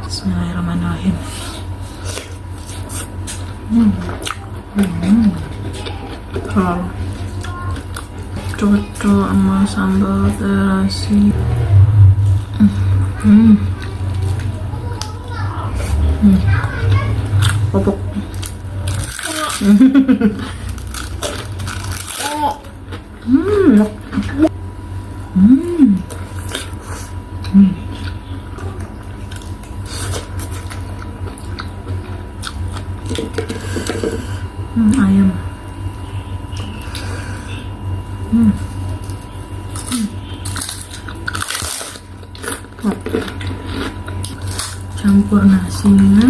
Bismillahirrahmanirrahim. Oh, cocok sama sambal terasi. Popok. Ayam. Oh. Campur nasinya.